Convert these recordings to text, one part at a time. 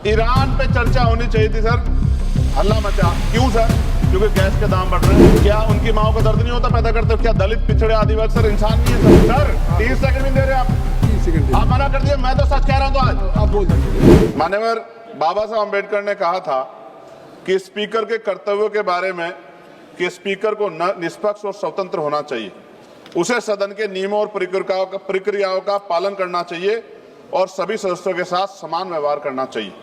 Iran पे चर्चा होनी चाहिए थी सर, हल्ला मचा। क्यों सर? क्योंकि गैस के दाम बढ़ रहे हैं। क्या उनकी माओ का दर्द नहीं होता पैदा करते हो? क्या दलित पिछड़े आदिवासी सर इंसान नहीं है सर? 30 सेकंड भी दे रहे आप, 30 सेकंड आप मना कर दिए। मैं तो सच कह रहा हूँ। तो आज आप बोल दीजिए। माननीय बाबा साहब अम्बेडकर ने कहा था कि स्पीकर के कर्तव्यों के बारे में कि स्पीकर को निष्पक्ष और स्वतंत्र होना चाहिए, उसे सदन के नियमों और प्रक्रियाओं का पालन करना चाहिए और सभी सदस्यों के साथ समान व्यवहार करना चाहिए।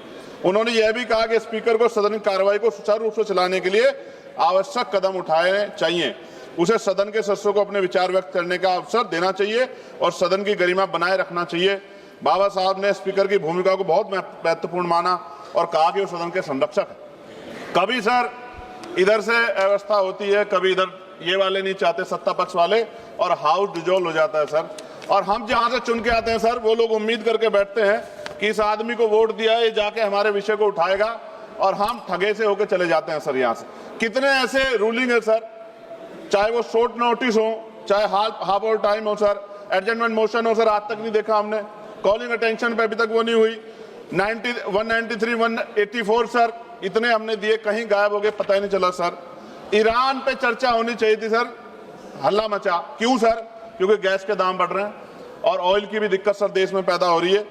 उन्होंने यह भी कहा कि स्पीकर को सदन की कार्रवाई को सुचारू रूप से चलाने के लिए आवश्यक कदम उठाने चाहिए, उसे सदन के सदस्यों को अपने विचार व्यक्त करने का अवसर देना चाहिए और सदन की गरिमा बनाए रखना चाहिए। बाबा साहब ने स्पीकर की भूमिका को बहुत महत्वपूर्ण माना और कहा कि वो सदन के संरक्षक है। कभी सर इधर से व्यवस्था होती है, कभी इधर ये वाले नहीं चाहते, सत्ता पक्ष वाले, और हाउस डिजोल्व हो जाता है सर। और हम जहां से चुन के आते हैं सर, वो लोग उम्मीद करके बैठते हैं कि इस आदमी को वोट दिया, ये जाके हमारे विषय को उठाएगा, और हम ठगे से होकर चले जाते हैं सर। यहाँ से कितने ऐसे रूलिंग है सर, चाहे वो शॉर्ट नोटिस हो, चाहे हाफ आवर टाइम हो सर, एडजमेंट मोशन हो सर, आज तक नहीं देखा हमने। कॉलिंग अटेंशन पे अभी तक वो नहीं हुई। 193, 184 सर, इतने हमने दिए, कहीं गायब हो गए, पता ही नहीं चला सर। ईरान पे चर्चा होनी चाहिए थी सर, हल्ला मचा। क्यों सर? क्योंकि गैस के दाम बढ़ रहे हैं और ऑयल की भी दिक्कत सर देश में पैदा हो रही है।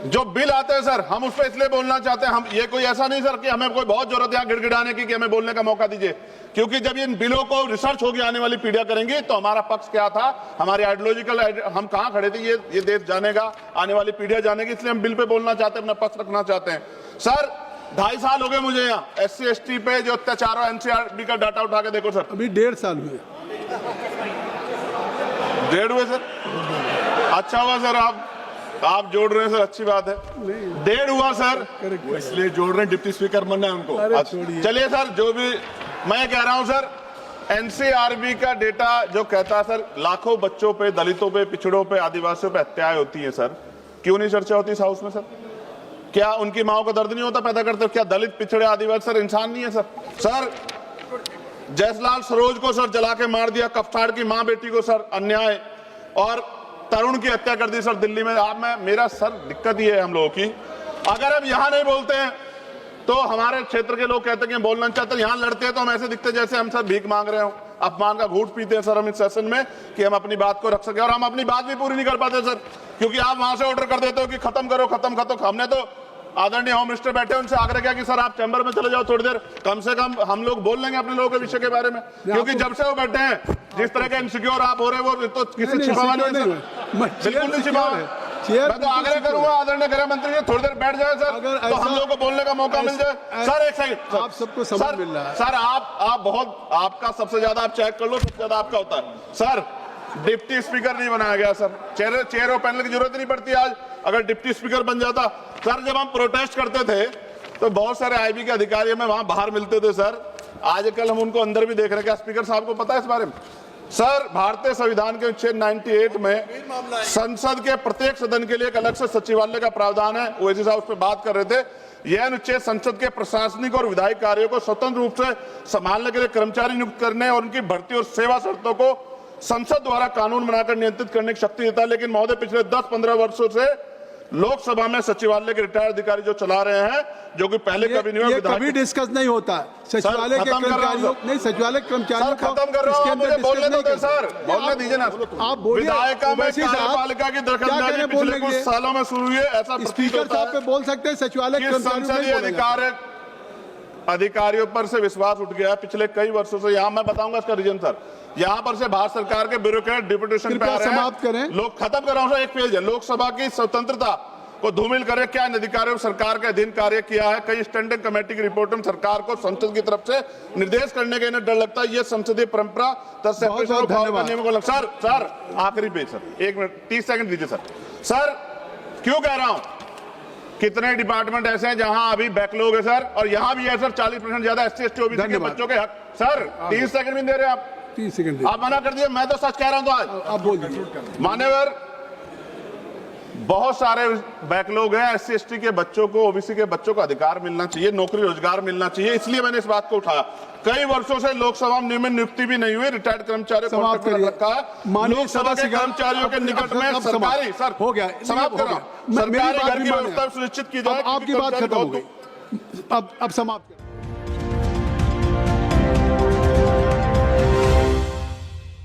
जो बिल आते हैं सर, हम उस पर इसलिए बोलना चाहते हैं, हम ये कोई ऐसा नहीं सर कि हमें कोई बहुत जरूरत है यहाँ गिड़गिड़ाने की कि हमें बोलने का मौका दीजिए, क्योंकि जब इन बिलों को रिसर्च होगी आने वाली पीढ़ियां करेंगी तो हमारा पक्ष क्या था, हमारी आइडियोलॉजिकल हम कहां खड़े थे, ये देश जानेगा, आने वाली पीढ़ियां जानेगी। इसलिए हम बिल पे बोलना चाहते हैं, अपना पक्ष रखना चाहते हैं सर। 2.5 साल हो गए मुझे यहाँ SC ST पे जो अत्याचार हो, NCRB का डाटा उठा के देखो सर। अभी 1.5 साल हुए। 1.5 हुए सर? अच्छा हुआ सर, आप जोड़ रहे हैं सर, अच्छी बात है। 1.5 हुआ सर, इसलिए जोड़ रहे हैं, डिप्टी स्पीकर बनना है उनको। चलिए सर, जो भी मैं कह रहा हूं सर, NCRB का डेटा जो कहता है सर, लाखों बच्चों पे, दलितों पे, पिछड़ों पे, आदिवासियों पे हत्याएं होती हैं सर। क्यों नहीं चर्चा होती इस हाउस में सर? क्या उनकी माओ का दर्द नहीं होता पैदा करते हो? क्या दलित पिछड़े आदिवासी सर इंसान नहीं है सर? सर जयसलाल सरोज को सर जला के मार दिया, कफ्ताड़ की मां बेटी को सर अन्याय, और तरुण की हत्या कर दी सर दिल्ली में। आप मेरा सर दिक्कत ये है हम लोगों की, अगर हम यहां नहीं बोलते हैं तो हमारे क्षेत्र के लोग कहते हैं कि बोलना चाहते हैं, यहां लड़ते हैं तो हम ऐसे दिखते जैसे हम सर भीख मांग रहे हो, अपमान का घूंट पीते हैं सर हम इस सेशन में कि हम अपनी बात को रख सके, और हम अपनी बात भी पूरी नहीं कर पाते सर, क्योंकि आप वहां से ऑर्डर कर देते हो कि खत्म करो, खत्म खत्म। हमने तो आदरणीय होम मिनिस्टर बैठे, उनसे आग्रह किया कि सर आप चैम्बर में चले जाओ थोड़ी देर, कम से कम हम लोग बोल लेंगे अपने लोगों के विषय के बारे में, क्योंकि जब से वो बैठे हैं जिस तरह के इनसिक्योर आप हो रहे हैं वो तो किसी छिपावा नहीं है, बिल्कुल नहीं छिपावा। मैं तो आग्रह करूंगा आदरणीय गृह मंत्री जी थोड़ी देर बैठ जाए सर, तो हम लोगों को बोलने का मौका मिल जाए। सर एक सेकंड, आप सबको समय मिल रहा है सर, आप बहुत, आपका सबसे ज्यादा आप चेक कर लो, सबसे ज्यादा आपका होता है सर। डिप्टी स्पीकर नहीं बनाया गया सर, चेयर और पैनल की जरूरत नहीं पड़ती आज, अगर डिप्टी स्पीकर बन जाता। सर जब हम प्रोटेस्ट करते थे तो बहुत सारे IB के अधिकारी हमें वहां बाहर मिलते थे सर, आजकल हम उनको अंदर भी देख रहे हैं। क्या स्पीकर साहब को पता है इस बारे में? सर भारतीय संविधान के अनुच्छेद 98 में संसद के प्रत्येक सदन के लिए एक अलग से सचिवालय का प्रावधान है। ओवैसी साहब उस पर बात कर रहे थे। यह अनुच्छेद संसद के प्रशासनिक और विधायी कार्यों को स्वतंत्र रूप से संभालने के लिए कर्मचारी नियुक्त करने और उनकी भर्ती और सेवा शर्तों को संसद द्वारा कानून बनाकर नियंत्रित करने की शक्ति देता है। लेकिन महोदय पिछले 10-15 वर्षों से लोकसभा में सचिवालय के रिटायर्ड अधिकारी जो चला रहे हैं, जो कि पहले कभी नहीं हुआ, कभी डिस्कस नहीं होता सचिवालय के कर्मचारियों, नहीं सचिवालय कर्मचारियों को खत्म कर रहा हूं, मुझे बोलने दो सर, बोलने दीजिए ना। आप बोलिए, विधायिका में कार्यपालिका की दखलंदाजी पिछले कुछ सालों में शुरू हुई है, ऐसा स्पीकर साहब पे बोल सकते हैं, सचिवालय संसदीय अधिकारियों पर से विश्वास उठ गया पिछले कई वर्षों से। यहाँ मैं बताऊंगा इसका रीजन सर, यहाँ पर से भारत सरकार के ब्यूरोक्रेट डिप्यूटेशन पे आ रहे हैं लोग। खत्म कर रहा हूं सर, एक पेज है, लोकसभा की स्वतंत्रता को धूमिल करे, क्या इन अधिकारियों सरकार के अधीन कार्य किया है? कई स्टैंडिंग कमेटी की रिपोर्ट में सरकार को संसद की तरफ से निर्देश करने का इन्हें डर लगता है, ये संसदीय परंपरा सर। सर आखिरी पेज सर, 1 मिनट 30 सेकंड दीजिए सर। सर क्यों कह रहा हूं, कितने डिपार्टमेंट ऐसे हैं जहां अभी बैकलॉग है सर, और यहां भी है सर 40% ज्यादा SC ST OBC के बच्चों के हक। सर 30 सेकंड भी दे रहे हैं आप, 30 सेकंड आप मना कर दिए। मैं तो सच कह रहा हूं, तो आज आप बोल दीजिए। मान्यवर बहुत सारे बैकलॉग हैं, एससी एसटी के बच्चों को, ओबीसी के बच्चों को अधिकार मिलना चाहिए, नौकरी रोजगार मिलना चाहिए, इसलिए मैंने इस बात को उठाया। कई वर्षों से लोकसभा में नियुक्ति भी नहीं हुई, रिटायर्ड कर्मचारियों को समाप्त करिए। रखा है। लोकसभा के कर्मचारियों के निकट में सरकारी, सर हो गया, समाप्त कर रहा हूं, सरकारी घर की व्यवस्था सुनिश्चित की जाए। आपकी बात खत्म हो गई, अब समाप्त।